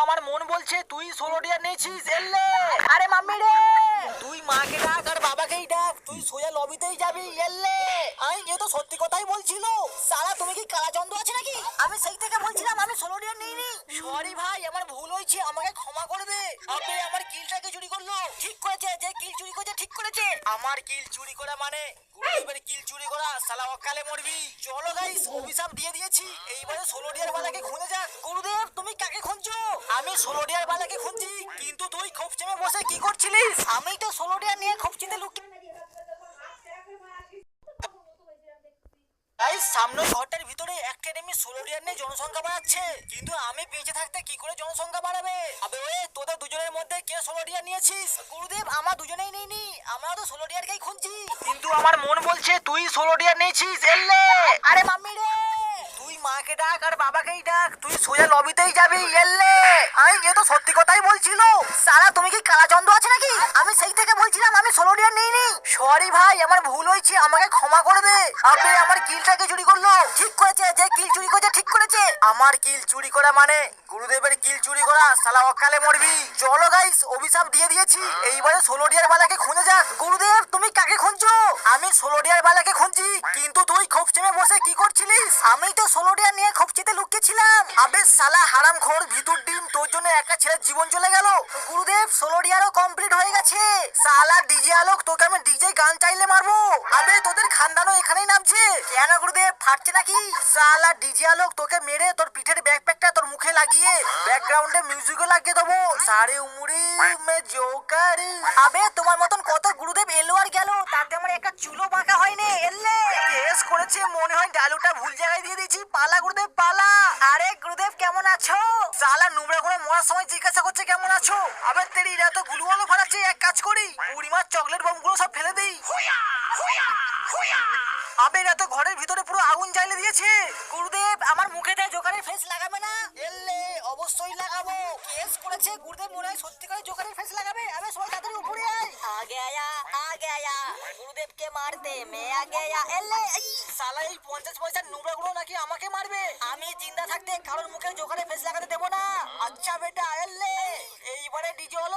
আমার মন বলছে তুই 16 টিয়ার নিয়েছিস। এলে আরে মাম্মি রে, তুই মাকে ডাক আর বাবাকেই ডাক, তুই সোজা লবিতেই যাবি। এলে আমি এ তো সত্যি কথাই বলছিল। সালা তুমি কি কালা চন্দ্র আছে নাকি? আমি সেই থেকে বলছিলাম আমি 16 টিয়ার নিইনি। সরি ভাই, আমার ভুল হয়েছে, আমাকে ক্ষমা করে দে। আপনি আমার কিলটাকে চুরি করলো। ঠিক করেছে, যে কিল চুরি করেছে ঠিক করেছে। আমার কিল চুরি করা মানে গুরুদেবের কিল চুরি করা। সালা অকালে মরবি। চলো গাইস, অভিশাপ দিয়ে দিয়েছি, এইবারে 16 টিয়ার বালাকে খুঁজে যাক। গুরুদেব তুমি কাকে খুঁজছো? আমি 16 টিয়ার বালাকে খুঁজছি, কিন্তু তুই খোপচেমে বসে কি করছিলিস? আমি তো 16 টিয়ার নিয়ে খোপচিতে লুকিয়ে। গাইস, সামনের ঘরটার ভিতরে একাডেমি 16 টিয়ার নিয়ে জনসংখ্যা বাড়াচ্ছে, কিন্তু আমি বেঁচে থাকতে কি করে জনসংখ্যা বাড়াবে? আবে ওয়ে, তোদের দুজনের মধ্যে কে 16 টিয়ার নিয়েছিস? গুরুদেব আমরা দুজনেই নেইনি, আমরা তো 16 টিয়ারকেই খুঁজছি। কিন্তু আমার মন বলছে তুই 16 টিয়ার নিয়েছিস। এলে আরে মাম্মি রে, তুই মাকে ডাক আর বাবাকেই ডাক, তুই সোজা লবিতেই যাবি। এলে আমি এ তো সত্যি কথাই বলছিল। সালা তুমি কি কালা চন্দ্র আছে নাকি? আমি সেই থেকে বলছিলাম আমি 16 টিয়ার নেইনি। সরি ভাই, আমার ভুল হয়েছে, আমাকে ক্ষমা করে দে। আপনি আমার কিলটাকে চুরি করলো। ঠিক করেছে, যে কিল চুরি করেছে ঠিক করেছে। আমার কিল চুরি করা মানে গুরুদেবের কিল চুরি করা। সালা অকালে মরবি। চলো গাইস, অভিশাপ দিয়ে দিয়েছি, এইবারে 16 টিয়ার বালাকে খুঁজে যাক। গুরুদেব তুমি কাকে খুঁজছো? আমি 16 টিয়ার বালাকে খুঁজছি, কিন্তু তুই খোপচেমে বসে কি করছিলিস? আমি তো 16 টিয়ার নিয়ে খোপচিতে লুকিয়েছিলাম। আবে সালা হারামখোর ভিতুর ডিম, তোর জন্য একটা ছেলের জীবন চলে গেল। গুরুদেব 16 টিয়ারও কমপ্লিট হয়ে গেছে। সালা ডিজে আলোক, তোকে আমি ডিজে গান চাইলে মারবো। আবে তোদের খানদানও এখানেই নামছে। কেন গুরুদেব, ফাটছে নাকি? সালা ডিজে আলোক, তোকে মেরে তোর পিঠের ব্যাকপ্যাকটা তোর মুখে লাগিয়ে ব্যাকগ্রাউন্ডে মিউজিকও লাগিয়ে দেবো। সারে উমরি মে জোকার। আবে তোমার মতন কত গুরুদেব এলো আর গেল, তাতে আমার একটা চুলো বাঁকা হয়নি। এলে কেস করেছে, মনে হয় ডায়লগটা ভুল জায়গায় দিয়ে দিয়েছি। পালা গুরুদেব পালা। আরে গুরুদেব কেমন আছো? সালা নুবড়া করে মরার সময় জিজ্ঞাসা করছে কেমন আছো। আবে তেরি এরা তো গুলুমালো ফাটাচ্ছে, এক কাজ করি বুড়িমার চকলেট বোমগুলো সব ফেলে দেই। আবে এরা তো ঘরের ভিতরে পুরো আগুন জ্বালিয়ে দিয়েছে। গুরুদেব আমার মুখেতে জোকারের ফেস লাগাবে না? এলে অবশ্যই লাগাবো। কেস করেছে গুরুদেব, মনে হয় সত্যি করে জোকারের ফেস লাগাবে। আবে সবাই তাদের উপরে আগে আয়া গুরুদেবকে মারতে মে আগে আয়া। এলে সালা এই 50 পয়সার নুবড়াগুলো নাকি আমাকে মারবে। আমি জিন্দা থাকতে কারোর মুখে জোকারের ফেস লাগাতে দেবো না। আচ্ছা বেটা, এলে এইবারে ডিজে হলো।